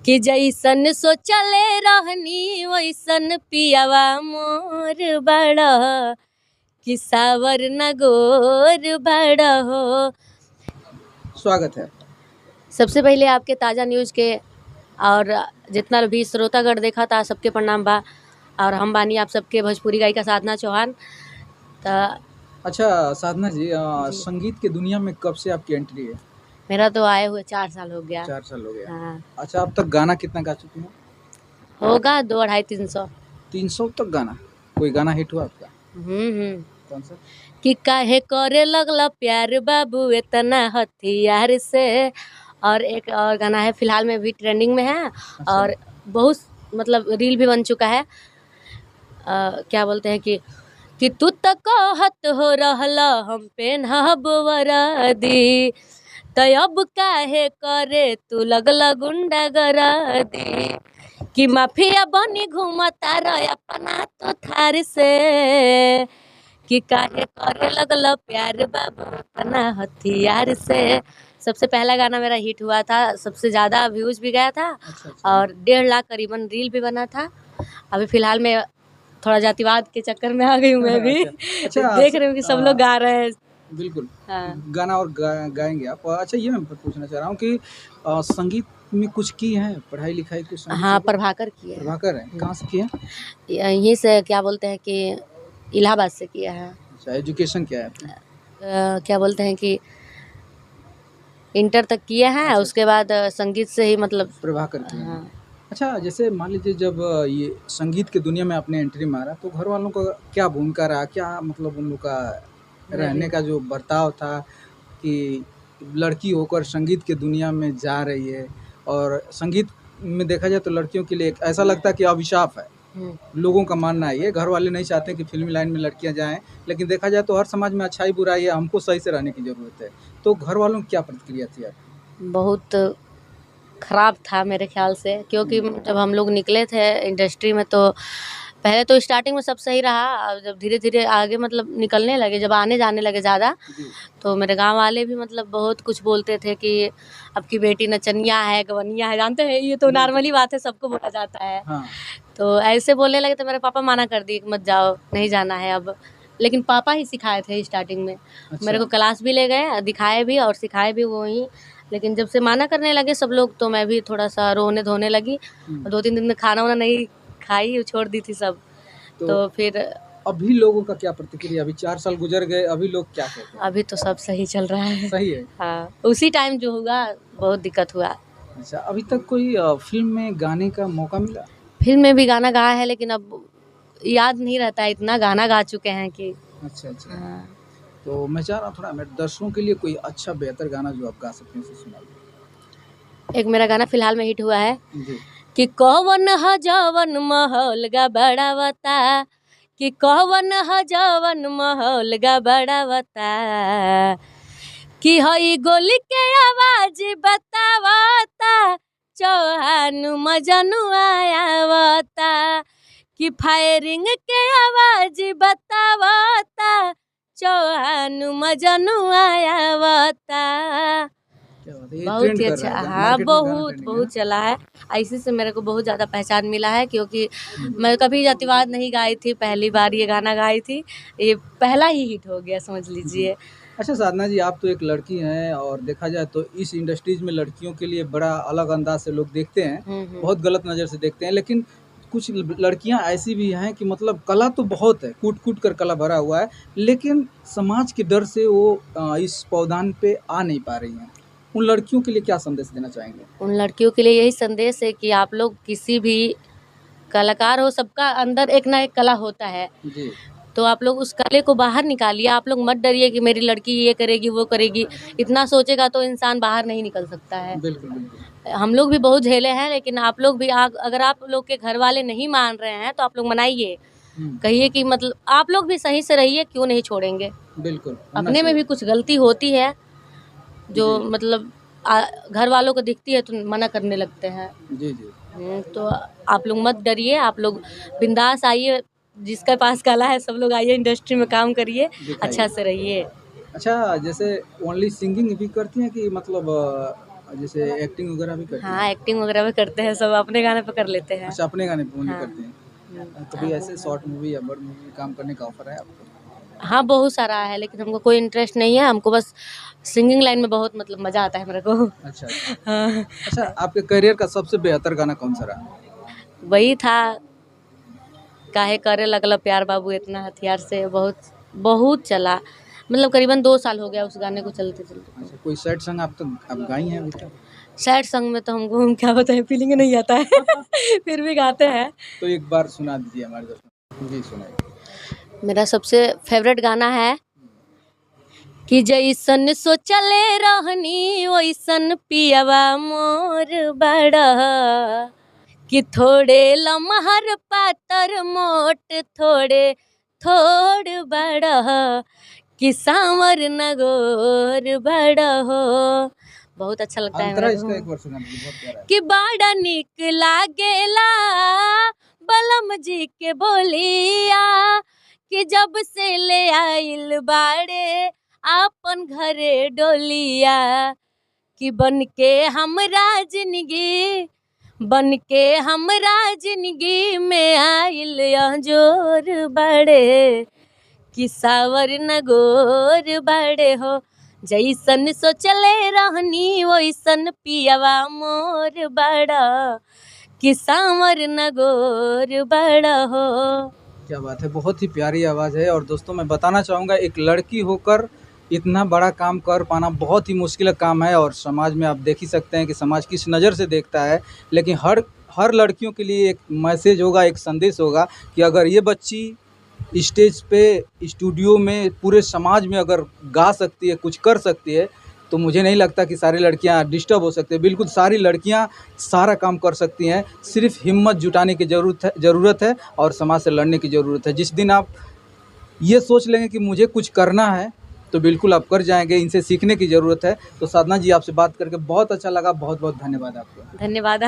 कि जैसन सोचले रहनी वैसन पियावा मोर बड़ा कि सावर न गोर बड़ा हो। स्वागत है। सबसे पहले आपके ताज़ा न्यूज़ के और जितना भी श्रोतागण देखा था सबके प्रणाम बा। और हम बानी आप सबके भोजपुरी गायिका साधना चौहान। अच्छा साधना जी, संगीत के दुनिया में कब से आपकी एंट्री है? मेरा तो आए हुए 4 साल हो गया। 4 साल हो गया। हाँ। अच्छा, अब तक गाना कितना गा चुकी हैं? होगा 2, 250, 300। 300 तक गाना? कोई गाना हिट हुआ आपका? कौन सा? कि काहे करे लगला प्यार बाबू इतना हथियार से। और एक और गाना है फिलहाल में भी ट्रेंडिंग में है। अच्छा। और बहुत मतलब रील भी बन चुका है। क्या बोलते हैं कि तू तो कहत हो रहला हम पेन्हब वरदी तो अब काहे करे तू लगला गुंडा गरदी कि माफिया बनी घूमता रह अपना तो थार से कि काहे करे लगला प्यार बाबू अपना हथियार से। सबसे पहला गाना मेरा हिट हुआ था, सबसे ज़्यादा व्यूज़ भी गया था। अच्छा। और 1.5 लाख करीबन रील भी बना था। अभी फिलहाल में थोड़ा जातिवाद के चक्कर में आ गई हूँ मैं भी। अच्छा, देख रही हूँ कि सब लोग गा रहे हैं। बिल्कुल। हाँ। गाना और गाएंगे आप। अच्छा, ये मैं पूछना चाह रहा हूँ कि संगीत में कुछ की है पढ़ाई लिखाई कुछ? हाँ, प्रभाकर की है। प्रभाकर है, कहाँ से किए? यहीं से क्या बोलते हैं कि इलाहाबाद से किया है। अच्छा, एजुकेशन क्या है आपकी? क्या बोलते हैं कि इंटर तक किया है। अच्छा। उसके बाद संगीत से ही मतलब प्रभाकर किए हैं। हाँ। अच्छा, जैसे मान लीजिए जब ये संगीत की दुनिया में आपने एंट्री मारा तो घर वालों का क्या भूमिका रहा? क्या मतलब उन लोग का रहने का जो बर्ताव था कि लड़की होकर संगीत की दुनिया में जा रही है, और संगीत में देखा जाए तो लड़कियों के लिए एक ऐसा लगता है कि अभिशाप है। लोगों का मानना है ये, घर वाले नहीं चाहते कि फिल्मी लाइन में लड़कियां जाएं, लेकिन देखा जाए तो हर समाज में अच्छाई बुराई है, हमको सही से रहने की ज़रूरत है। तो घर वालों की क्या प्रतिक्रिया थी आपकी? बहुत ख़राब था मेरे ख्याल से, क्योंकि जब हम लोग निकले थे इंडस्ट्री में तो पहले तो स्टार्टिंग में सब सही रहा। और जब धीरे धीरे आगे मतलब निकलने लगे, जब आने जाने लगे ज़्यादा, तो मेरे गांव वाले भी मतलब बहुत कुछ बोलते थे कि अब की बेटी नचनिया है, गवनिया है। जानते हैं, ये तो नॉर्मली बात है, सबको बोला जाता है। हाँ। तो ऐसे बोलने लगे तो मेरे पापा मना कर दिए कि मत जाओ, नहीं जाना है अब। लेकिन पापा ही सिखाए थे स्टार्टिंग में। अच्छा। मेरे को क्लास भी ले गए, दिखाए भी और सिखाए भी वो ही। लेकिन जब से माना करने लगे सब लोग तो मैं भी थोड़ा सा रोने धोने लगी। 2-3 दिन में खाना वाना नहीं खाई, छोड़ दी थी सब। तो फिर अभी लोगों का क्या प्रतिक्रिया? अभी 4 साल गुजर गए, अभी लोग क्या कहते हैं? अभी तो सब सही चल रहा है। सही है। हाँ, उसी टाइम जो हुआ बहुत दिक्कत हुआ। अच्छा, अभी तक कोई फिल्म में गाने का मौका मिला? फिल्म में भी गाना गाया है, लेकिन अब याद नहीं रहता है, इतना गाना गा चुके हैं कि। अच्छा। हाँ। तो मैं चाह रहा हूँ थोड़ा मेरे दर्शकों के लिए कोई अच्छा बेहतर गाना जो आप गा सकते हैं उसे सुनाइए। एक मेरा गाना फिलहाल में हिट हुआ है जी। कि कौन ह जवन माहौल गड़बड़ावता, कि कौन ह जवन माहौल गड़बड़ावता, कि हई गोली के आवाज बतावता चौहान मजनुआ आवता, कि फायरिंग के आवाज बतावता चौहान मजनुआ आवता। बहुत ही अच्छा। हाँ, बहुत चला है। ऐसे से मेरे को बहुत ज़्यादा पहचान मिला है, क्योंकि मैं कभी जातिवाद नहीं गाई थी, पहली बार ये गाना गाई थी। ये पहला ही हिट हो गया, समझ लीजिए। अच्छा साधना जी, आप तो एक लड़की हैं और देखा जाए तो इस इंडस्ट्रीज में लड़कियों के लिए बड़ा अलग अंदाज से लोग देखते हैं, बहुत गलत नज़र से देखते हैं। लेकिन कुछ लड़कियां ऐसी भी हैं कि मतलब कला तो बहुत है, कूट कूट कर कला भरा हुआ है, लेकिन समाज के डर से वो इस पौधान पे आ नहीं पा रही हैं। उन लड़कियों के लिए क्या संदेश देना चाहेंगे? उन लड़कियों के लिए यही संदेश है कि आप लोग किसी भी कलाकार हो, सबका अंदर एक ना एक कला होता है जी। तो आप लोग उस कले को बाहर निकालिए। आप लोग मत डरिए कि मेरी लड़की ये करेगी वो करेगी, इतना सोचेगा तो इंसान बाहर नहीं निकल सकता है। बिल्कुल। हम लोग भी बहुत झेले हैं, लेकिन आप लोग भी अगर आप लोग के घर वाले नहीं मान रहे हैं तो आप लोग मनाइए, कहिए कि मतलब आप लोग भी सही से रहिए, क्यों नहीं छोड़ेंगे। बिल्कुल, अपने में भी कुछ गलती होती है जो मतलब घर वालों को दिखती है तो मना करने लगते हैं। जी। तो आप लोग मत डरिए, आप लोग बिंदास आइए, जिसके पास कला है सब लोग आइए, इंडस्ट्री में काम करिए, अच्छा से रहिए। अच्छा, जैसे ओनली सिंगिंग भी करती हैं कि मतलब और जैसे एक्टिंग वगैरह भी करते हैं? हाँ, एक्टिंग वगैरह भी करते हैं, सब अपने गाने पे कर लेते हैं। अच्छा, अपने गाने पे ओनली हाँ। करते हैं। कभी ऐसे शॉर्ट मूवी या बड़ मूवी में काम करने का ऑफर है आपको? हाँ, बहुत सारा है, लेकिन हमको कोई इंटरेस्ट नहीं है, हमको बस सिंगिंग लाइन में बहुत मतलब मज़ा आता है मेरे को। अच्छा, अच्छा। हाँ, अच्छा, आपके करियर का सबसे बेहतर गाना कौन-सा रहा? वही था, काहे करे लगला प्यार बाबू इतना हथियार से, बहुत बहुत चला, मतलब करीबन 2 साल हो गया उस गाने को चलते-चलते। अच्छा, कोई सैड सॉन्ग आप गाई हैं अभी तक? सैड सॉन्ग में तो हमको क्या बताएँ, फीलिंग नहीं आता है फिर भी गाते हैं। तो एक बार सुना दीजिए हमारे दर्शकों को। जी, सुनाइए। मेरा सबसे फेवरेट गाना है कि जैसन सोचले रहनी वैसन पियवा मोर बड़ा, कि थोड़े लमहर पातर मोट थोड़े थोड़ बड़ा, कि सांवर नगोर बड़ा हो। बहुत अच्छा लगता है अंतरा मेरे इसका एक को बार सुना दीजिए, बहुत प्यारा है। कि बड़ा निक लागेला बलम जी के बोलिया, कि जब से ले आइल बाड़े आपन घरे डोलिया, कि बन के हमरा जिंदगी में आइल जोर बड़े, कि सावर नगोर बड़े हो, जैसन सोचले रहनी वैसन पियवा मोर बड़ा, कि सावर नगोर बड़ा हो। क्या बात है, बहुत ही प्यारी आवाज़ है। और दोस्तों मैं बताना चाहूँगा, एक लड़की होकर इतना बड़ा काम कर पाना बहुत ही मुश्किल काम है। और समाज में आप देख ही सकते हैं कि समाज किस नज़र से देखता है, लेकिन हर लड़कियों के लिए एक मैसेज होगा, एक संदेश होगा कि अगर ये बच्ची स्टेज पे, स्टूडियो में, पूरे समाज में अगर गा सकती है, कुछ कर सकती है, तो मुझे नहीं लगता कि सारी लड़कियां डिस्टर्ब हो सकती है। बिल्कुल सारी लड़कियां सारा काम कर सकती हैं, सिर्फ हिम्मत जुटाने की ज़रूरत है और समाज से लड़ने की ज़रूरत है। जिस दिन आप ये सोच लेंगे कि मुझे कुछ करना है, तो बिल्कुल आप कर जाएंगे। इनसे सीखने की ज़रूरत है। तो साधना जी, आपसे बात करके बहुत अच्छा लगा। बहुत बहुत धन्यवाद आपका। धन्यवाद।